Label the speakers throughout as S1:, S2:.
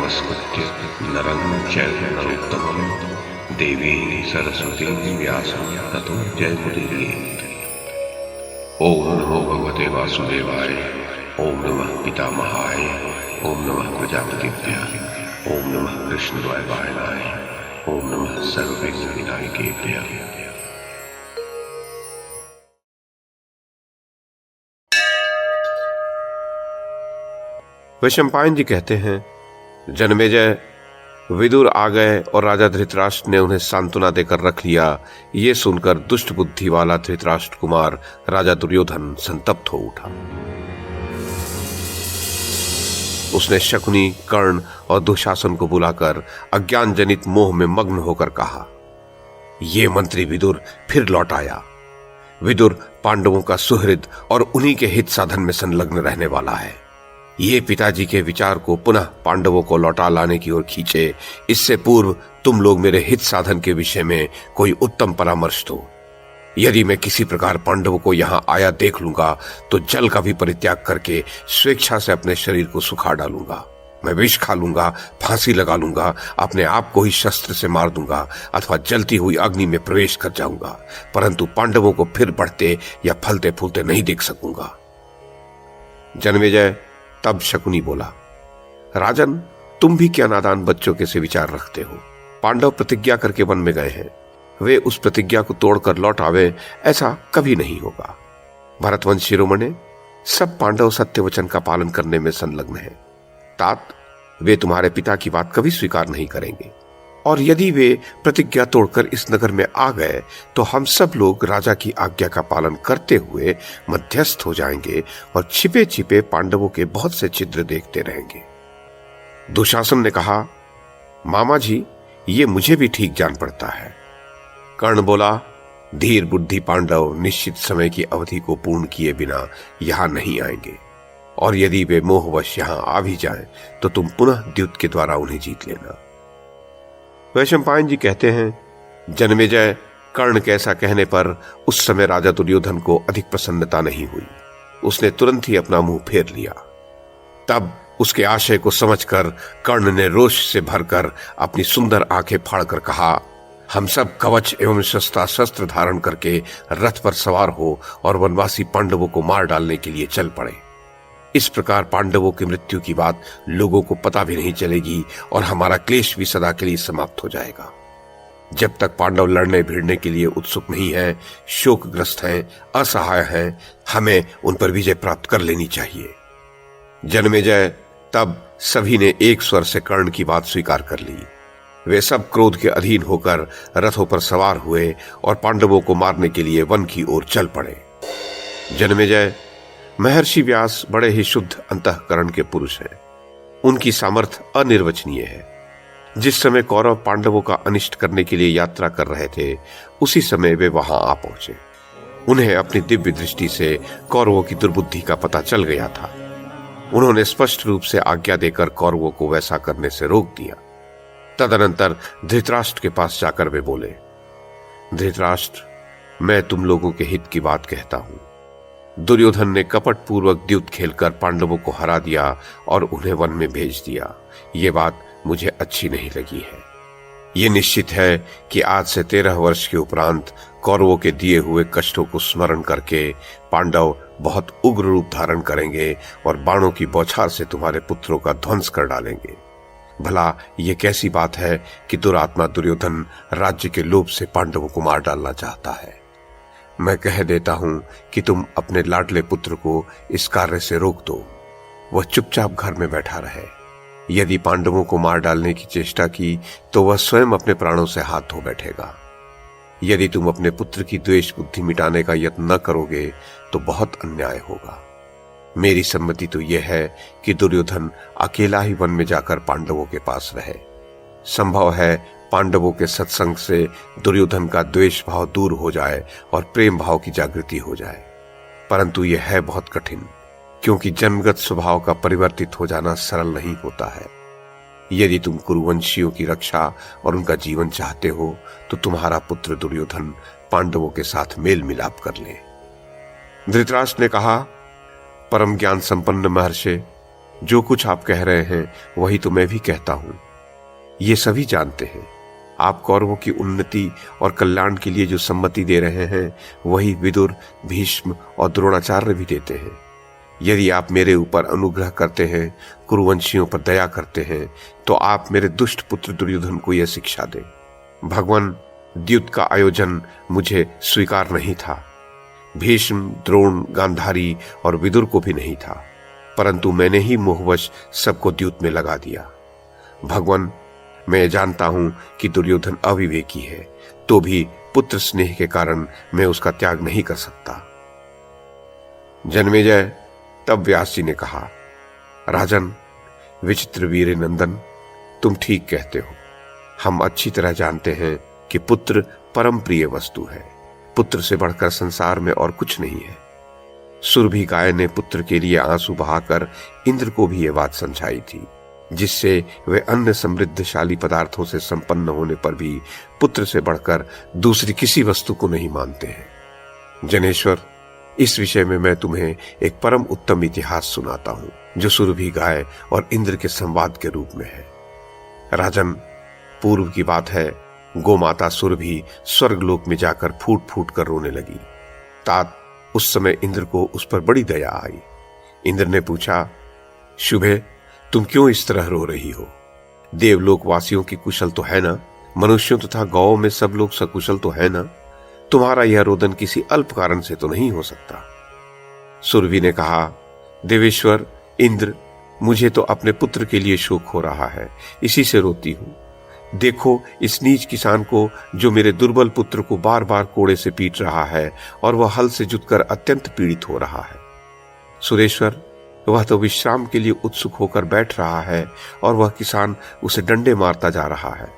S1: नमस्कृत्य नरं चैव नरोत्तमं देवीं सरस्वतीं व्यासं ततो जयमुदीरयेत्। ओम नमो भगवते वासुदेवाय। ओम नमः पितामहाय। ओम नमः प्रजापतिभ्यः। ओम नमः कृष्णद्वैपायनाय। ओम नमः सर्वविघ्नविनायकेभ्यः।
S2: वैशंपायन जी कहते हैं, जन्मेजय, विदुर आ गए और राजा धृतराष्ट्र ने उन्हें सांत्वना देकर रख लिया। ये सुनकर दुष्ट बुद्धि वाला धृतराष्ट्र कुमार राजा दुर्योधन संतप्त हो उठा। उसने शकुनी, कर्ण और दुशासन को बुलाकर अज्ञान जनित मोह में मग्न होकर कहा, ये मंत्री विदुर फिर लौट आया। विदुर पांडवों का सुहृद और उन्हीं के हित साधन में संलग्न रहने वाला है। ये पिताजी के विचार को पुनः पांडवों को लौटा लाने की ओर खींचे। इससे पूर्व तुम लोग मेरे हित साधन के विषय में कोई उत्तम परामर्श दो। यदि मैं किसी प्रकार पांडवों को यहाँ आया देख लूंगा तो जल का भी परित्याग करके स्वेच्छा से अपने शरीर को सुखा डालूंगा। मैं विष खा लूंगा, फांसी लगा लूंगा, अपने आप को ही शस्त्र से मार दूंगा अथवा जलती हुई अग्नि में प्रवेश कर जाऊंगा, परंतु पांडवों को फिर बढ़ते या फलते फूलते नहीं देख सकूंगा। जन्मेजय, तब शकुनी बोला, राजन, तुम भी क्या नादान बच्चों के से विचार रखते हो। पांडव प्रतिज्ञा करके वन में गए हैं, वे उस प्रतिज्ञा को तोड़कर लौट आवे, ऐसा कभी नहीं होगा। भरतवंश शिरोमणि, सब पांडव सत्य वचन का पालन करने में संलग्न हैं। तात, वे तुम्हारे पिता की बात कभी स्वीकार नहीं करेंगे, और यदि वे प्रतिज्ञा तोड़कर इस नगर में आ गए तो हम सब लोग राजा की आज्ञा का पालन करते हुए मध्यस्थ हो जाएंगे और छिपे छिपे पांडवों के बहुत से छिद्र देखते रहेंगे। दुशासन ने कहा, मामा जी, ये मुझे भी ठीक जान पड़ता है। कर्ण बोला, धीर बुद्धि पांडव निश्चित समय की अवधि को पूर्ण किए बिना यहां नहीं आएंगे, और यदि वे मोहवश यहां आ भी जाएं तो तुम पुनः द्युत के द्वारा उन्हें जीत लेना। वैशंपायन जी कहते हैं, जन्मेजय, कर्ण के ऐसा कहने पर उस समय राजा दुर्योधन को अधिक प्रसन्नता नहीं हुई। उसने तुरंत ही अपना मुंह फेर लिया। तब उसके आशय को समझकर कर्ण ने रोष से भरकर अपनी सुंदर आंखें फाड़कर कहा, हम सब कवच एवं शस्त्र धारण करके रथ पर सवार हो और वनवासी पांडवों को मार डालने के लिए चल पड़े। इस प्रकार पांडवों की मृत्यु की बात लोगों को पता भी नहीं चलेगी और हमारा क्लेश भी सदा के लिए समाप्त हो जाएगा। जब तक पांडव लड़ने भिड़ने के लिए उत्सुक नहीं हैं, शोकग्रस्त हैं, असहाय हैं, हमें उन पर विजय प्राप्त कर लेनी चाहिए। जन्मेजय, तब सभी ने एक स्वर से कर्ण की बात स्वीकार कर ली। वे सब क्रोध के अधीन होकर रथों पर सवार हुए और पांडवों को मारने के लिए वन की ओर चल पड़े। जन्मेजय, महर्षि व्यास बड़े ही शुद्ध अंतःकरण के पुरुष हैं। उनकी सामर्थ्य अनिर्वचनीय है। जिस समय कौरव पांडवों का अनिष्ट करने के लिए यात्रा कर रहे थे, उसी समय वे वहां आ पहुंचे। उन्हें अपनी दिव्य दृष्टि से कौरवों की दुर्बुद्धि का पता चल गया था। उन्होंने स्पष्ट रूप से आज्ञा देकर कौरवों को वैसा करने से रोक दिया। तदनंतर धृतराष्ट्र के पास जाकर वे बोले, धृतराष्ट्र, मैं तुम लोगों के हित की बात कहता हूं। दुर्योधन ने कपट पूर्वक द्युत खेलकर पांडवों को हरा दिया और उन्हें वन में भेज दिया। ये बात मुझे अच्छी नहीं लगी है। ये निश्चित है कि आज से 13 वर्ष के उपरांत कौरवों के दिए हुए कष्टों को स्मरण करके पांडव बहुत उग्र रूप धारण करेंगे और बाणों की बौछार से तुम्हारे पुत्रों का ध्वंस कर डालेंगे। भला ये कैसी बात है कि दुरात्मा दुर्योधन राज्य के लोभ से पांडवों को मार डालना चाहता है। मैं कह देता हूं कि तुम अपने लाडले पुत्र को इस कार्य से रोक दो। वह चुपचाप घर में बैठा रहे। यदि पांडवों को मार डालने की चेष्टा की तो वह स्वयं अपने प्राणों से हाथ धो बैठेगा। यदि तुम अपने पुत्र की द्वेष बुद्धि मिटाने का यत्न न करोगे तो बहुत अन्याय होगा। मेरी सम्मति तो यह है कि दुर्योधन अकेला ही वन में जाकर पांडवों के पास रहे। संभव है पांडवों के सत्संग से दुर्योधन का द्वेष भाव दूर हो जाए और प्रेम भाव की जागृति हो जाए, परंतु यह है बहुत कठिन, क्योंकि जन्मगत स्वभाव का परिवर्तित हो जाना सरल नहीं होता है। यदि तुम कुरुवंशियों की रक्षा और उनका जीवन चाहते हो तो तुम्हारा पुत्र दुर्योधन पांडवों के साथ मेल मिलाप कर ले। धृतराष्ट्र ने कहा, परम ज्ञान संपन्न महर्षि, जो कुछ आप कह रहे हैं वही तो मैं भी कहता हूं। ये सभी जानते हैं आप कौरवों की उन्नति और कल्याण के लिए जो सम्मति दे रहे हैं वही विदुर, भीष्म और द्रोणाचार्य भी देते हैं। यदि आप मेरे ऊपर अनुग्रह करते हैं, कुरुवंशियों पर दया करते हैं, तो आप मेरे दुष्ट पुत्र दुर्योधन को यह शिक्षा दें। भगवान, द्युत का आयोजन मुझे स्वीकार नहीं था। भीष्म, द्रोण, गांधारी और विदुर को भी नहीं था, परंतु मैंने ही मोहवश सबको द्युत में लगा दिया। भगवान, मैं जानता हूं कि दुर्योधन अविवेकी है, तो भी पुत्र स्नेह के कारण मैं उसका त्याग नहीं कर सकता। जन्मेजय, तब व्यास जी ने कहा, राजन, विचित्र वीर नंदन, तुम ठीक कहते हो। हम अच्छी तरह जानते हैं कि पुत्र परम प्रिय वस्तु है। पुत्र से बढ़कर संसार में और कुछ नहीं है। सुरभि गाय ने पुत्र के लिए आंसू बहाकर इंद्र को भी यह बात समझाई थी, जिससे वे अन्य समृद्धशाली पदार्थों से संपन्न होने पर भी पुत्र से बढ़कर दूसरी किसी वस्तु को नहीं मानते हैं। जनेश्वर, इस विषय में मैं तुम्हें एक परम उत्तम इतिहास सुनाता हूं, जो सुरभि गाय और इंद्र के संवाद के रूप में है। राजन, पूर्व की बात है, गोमाता सुरभि स्वर्गलोक में जाकर फूट फूट कर रोने लगी। तात उस समय इंद्र को उस पर बड़ी दया आई। इंद्र ने पूछा, शुभे, तुम क्यों इस तरह रो रही हो? देवलोक वासियों की कुशल तो है ना? मनुष्यों तथा गौओं में सब लोग सकुशल तो है ना? तुम्हारा यह रोदन किसी अल्प कारण से तो नहीं हो सकता। सुरभि ने कहा, देवेश्वर इंद्र, मुझे तो अपने पुत्र के लिए शोक हो रहा है, इसी से रोती हूं। देखो इस नीच किसान को, जो मेरे दुर्बल पुत्र को बार बार कोड़े से पीट रहा है और वह हल से जुटकर अत्यंत पीड़ित हो रहा है। सुरेश्वर, वह तो विश्राम के लिए उत्सुक होकर बैठ रहा है और वह किसान उसे डंडे मारता जा रहा है।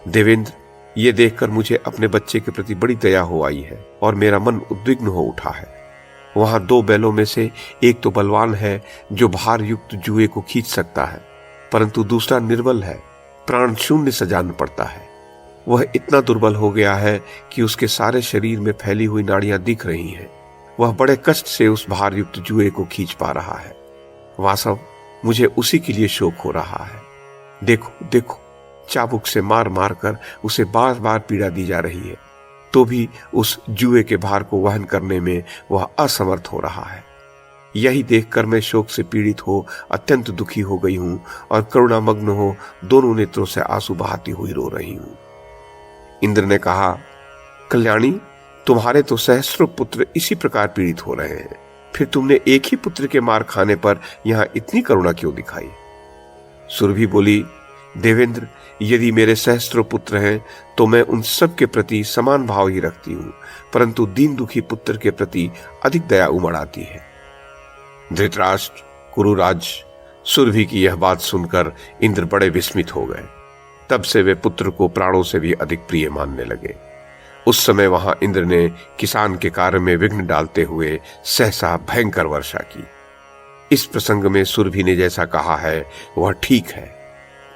S2: देवेंद्र, ये देखकर मुझे अपने बच्चे के प्रति बड़ी दया हो आई है और मेरा मन उद्विग्न हो उठा है। वहां 2 बैलों में से एक तो बलवान है, जो भार युक्त जुए को खींच सकता है, परंतु दूसरा निर्बल है, प्राण शून्य सा जान पड़ता है। वह इतना दुर्बल हो गया है कि उसके सारे शरीर में फैली हुई नाड़ियां दिख रही हैं। वह बड़े कष्ट से उस भार युक्त जुए को खींच पा रहा है। वासव, मुझे उसी के लिए शोक हो रहा है। देखो देखो, चाबुक से मार मार कर उसे बार बार पीड़ा दी जा रही है, तो भी उस जुए के भार को वहन करने में वह असमर्थ हो रहा है। यही देखकर मैं शोक से पीड़ित हो अत्यंत दुखी हो गई हूं और करुणामग्न हो दोनों नेत्रों से आंसू बहाती हुई रो रही हूं। इंद्र ने कहा, कल्याणी, तुम्हारे तो सहस्रों पुत्र इसी प्रकार पीड़ित हो रहे हैं, फिर तुमने एक ही पुत्र के मार खाने पर यहां इतनी करुणा क्यों दिखाई? सुरभि बोली, देवेंद्र, यदि मेरे सहस्त्रों पुत्र हैं तो मैं उन सब के प्रति समान भाव ही रखती हूं, परंतु दीन दुखी पुत्र के प्रति अधिक दया उमड़ आती है। धृतराष्ट्र, कुरुराज, सुरभि की यह बात सुनकर इंद्र बड़े विस्मित हो गए। तब से वे पुत्र को प्राणों से भी अधिक प्रिय मानने लगे। उस समय वहां इंद्र ने किसान के कार्य में विघ्न डालते हुए सहसा भयंकर वर्षा की। इस प्रसंग में सुरभि ने जैसा कहा है वह ठीक है।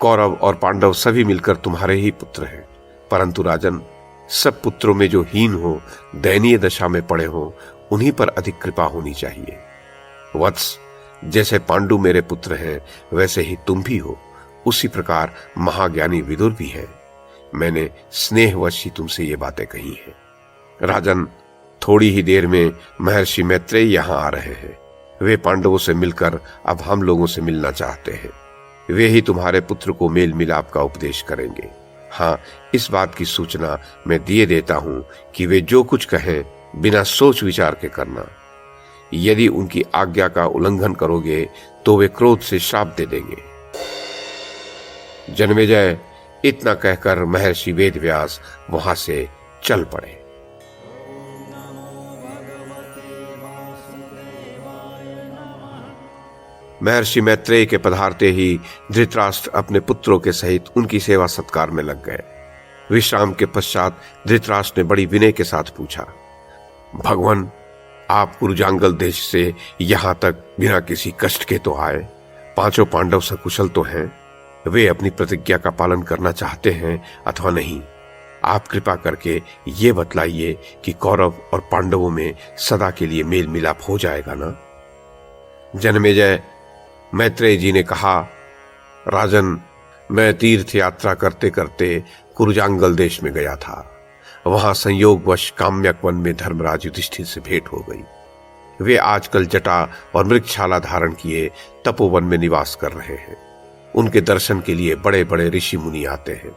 S2: कौरव और पांडव सभी मिलकर तुम्हारे ही पुत्र हैं, परंतु राजन, सब पुत्रों में जो हीन हो, दयनीय दशा में पड़े हो, उन्हीं पर अधिक कृपा होनी चाहिए। वत्स, जैसे पांडु मेरे पुत्र हैं, वैसे ही तुम भी हो, उसी प्रकार महाज्ञानी विदुर भी है। मैंने स्नेहवश ही तुमसे ये बातें कही हैं। राजन, थोड़ी ही देर में महर्षि मैत्रेय यहाँ आ रहे हैं। वे पांडवों से मिलकर अब हम लोगों से मिलना चाहते हैं। वे ही तुम्हारे पुत्र को मेल मिलाप का उपदेश करेंगे। हाँ, इस बात की सूचना मैं दिए देता हूं कि वे जो कुछ कहें बिना सोच विचार के करना। यदि उनकी आज्ञा का उल्लंघन करोगे तो वे क्रोध से श्राप दे देंगे। जन्मेजय, इतना कहकर महर्षि वेदव्यास वहां से चल पड़े। महर्षि मैत्रेय के पधारते ही धृतराष्ट्र अपने पुत्रों के सहित उनकी सेवा सत्कार में लग गए। विश्राम के पश्चात धृतराष्ट्र ने बड़ी विनय के साथ पूछा, भगवान, आप कुरुजांगल देश से यहां तक बिना किसी कष्ट के तो आए। 5 पांडव सकुशल तो हैं। वे अपनी प्रतिज्ञा का पालन करना चाहते हैं अथवा नहीं? आप कृपा करके ये बतलाइए कि कौरव और पांडवों में सदा के लिए मेल मिलाप हो जाएगा ना? जन्मेजय, मैत्रेय जी ने कहा, राजन, मैं तीर्थ यात्रा करते करते कुरुजांगल देश में गया था। वहां संयोगवश काम्यक वन में धर्मराज युधिष्ठिर से भेंट हो गई। वे आजकल जटा और मृगशाला धारण किए तपोवन में निवास कर रहे हैं। उनके दर्शन के लिए बड़े बड़े ऋषि मुनि आते हैं।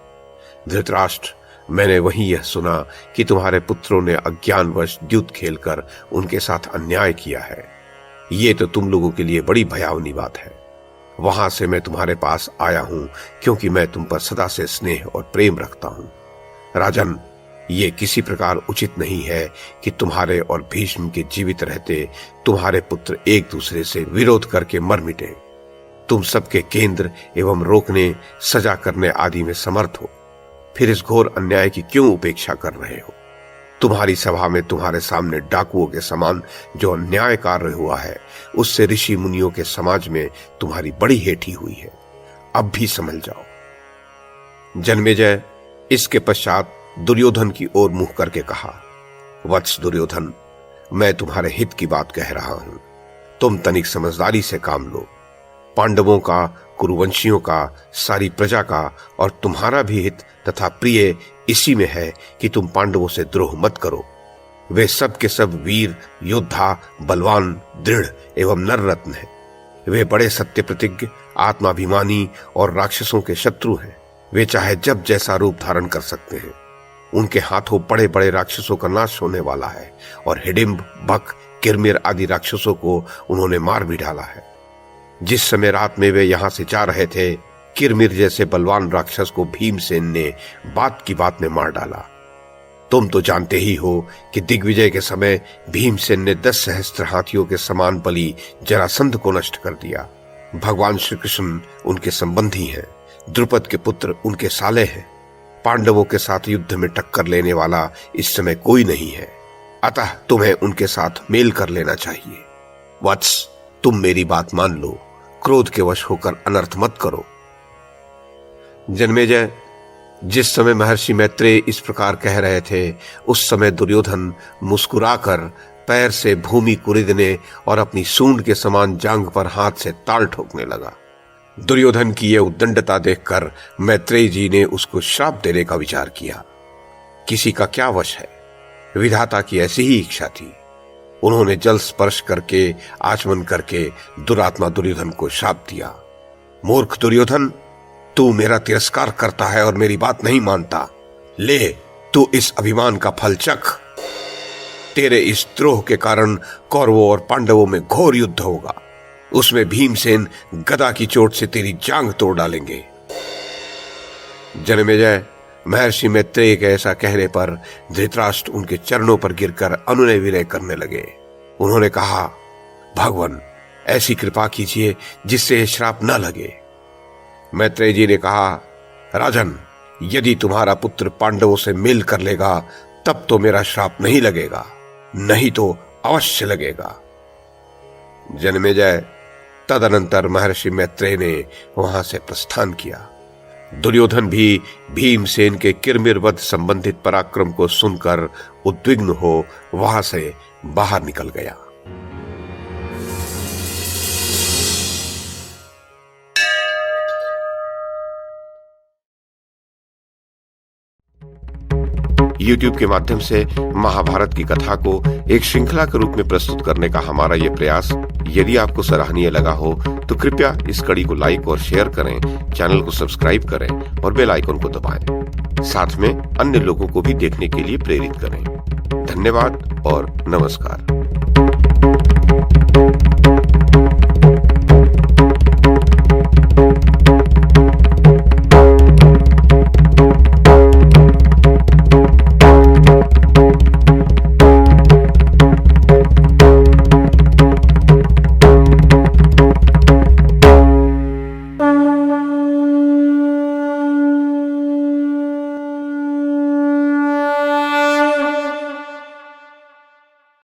S2: धृतराष्ट्र, मैंने वहीं यह सुना कि तुम्हारे पुत्रों ने अज्ञानवश द्युत खेलकर उनके साथ अन्याय किया है। ये तो तुम लोगों के लिए बड़ी भयावनी बात है। वहां से मैं तुम्हारे पास आया हूं क्योंकि मैं तुम पर सदा से स्नेह और प्रेम रखता हूं। राजन, ये किसी प्रकार उचित नहीं है कि तुम्हारे और भीष्म के जीवित रहते तुम्हारे पुत्र एक दूसरे से विरोध करके मर मिटे। तुम सबके केंद्र एवं रोकने, सजा करने आदि में समर्थ हो, फिर इस घोर अन्याय की क्यों उपेक्षा कर रहे हो? तुम्हारी सभा में तुम्हारे सामने डाकुओं के समान जो अन्याय कार्य हुआ है, उससे ऋषि मुनियों के समाज में तुम्हारी बड़ी हेठी हुई है। अब भी समझ जाओ। जन्मेजय इसके पश्चात दुर्योधन की ओर मुंह करके कहा, वत्स दुर्योधन, मैं तुम्हारे हित की बात कह रहा हूं। तुम तनिक समझदारी से काम लो। पांडवों का, कुरुवंशियों का, सारी प्रजा का और तुम्हारा भी हित तथा प्रिय इसी में है कि तुम पांडवों से द्रोह मत करो। वे सब के सब वीर, योद्धा, बलवान, दृढ़ एवं नररत्न हैं। वे बड़े सत्य प्रतिज्ञ, आत्माभिमानी और राक्षसों के शत्रु हैं। वे चाहे जब जैसा रूप धारण कर सकते हैं। उनके हाथों बड़े बड़े राक्षसों का नाश होने वाला है और हिडिंब, बक, किरमिर आदि राक्षसों को उन्होंने मार भी डाला है। जिस समय रात में वे यहां से जा रहे थे, किरमिर जैसे बलवान राक्षस को भीमसेन ने बात की बात में मार डाला। तुम तो जानते ही हो कि दिग्विजय के समय भीमसेन ने 10 सहस्त्र हाथियों के समान बलि जरासंध को नष्ट कर दिया। भगवान श्री कृष्ण उनके संबंधी हैं, द्रुपद के पुत्र उनके साले हैं। पांडवों के साथ युद्ध में टक्कर लेने वाला इस समय कोई नहीं है, अतः तुम्हें उनके साथ मेल कर लेना चाहिए। वत्स, तुम मेरी बात मान लो, क्रोध के वश होकर अनर्थ मत करो। जन्मेजय, जिस समय महर्षि मैत्रेय इस प्रकार कह रहे थे, उस समय दुर्योधन मुस्कुराकर पैर से भूमि कुरिदने और अपनी सूंड के समान जांघ पर हाथ से ताल ठोकने लगा। दुर्योधन की यह उद्दंडता देखकर मैत्रेय जी ने उसको श्राप देने का विचार किया। किसी का क्या वश है, विधाता की ऐसी ही इच्छा थी। उन्होंने जल स्पर्श करके, आचमन करके दुरात्मा दुर्योधन को श्राप दिया। मूर्ख दुर्योधन, तू मेरा तिरस्कार करता है और मेरी बात नहीं मानता। ले, तू इस अभिमान का फल चख। तेरे इस द्रोह के कारण कौरवों और पांडवों में घोर युद्ध होगा। उसमें भीमसेन गदा की चोट से तेरी जांघ तोड़ डालेंगे। जन्मेजय, महर्षि मैत्रेय के ऐसा कहने पर धृतराष्ट्र उनके चरणों पर गिरकर अनुनय विनय करने लगे। उन्होंने कहा, भगवान, ऐसी कृपा कीजिए जिससे श्राप न लगे। मैत्रेय जी ने कहा, राजन, यदि तुम्हारा पुत्र पांडवों से मेल कर लेगा तब तो मेरा श्राप नहीं लगेगा, नहीं तो अवश्य लगेगा। जन्मेजय, तदनंतर महर्षि मैत्रेय ने वहां से प्रस्थान किया। दुर्योधन भी भीमसेन के किरमिरवध संबंधित पराक्रम को सुनकर उद्विग्न हो वहां से बाहर निकल गया। YouTube के माध्यम से महाभारत की कथा को एक श्रृंखला के रूप में प्रस्तुत करने का हमारा ये प्रयास यदि आपको सराहनीय लगा हो तो कृपया इस कड़ी को लाइक और शेयर करें, चैनल को सब्सक्राइब करें और बेल आइकन को दबाएं। साथ में अन्य लोगों को भी देखने के लिए प्रेरित करें। धन्यवाद और नमस्कार।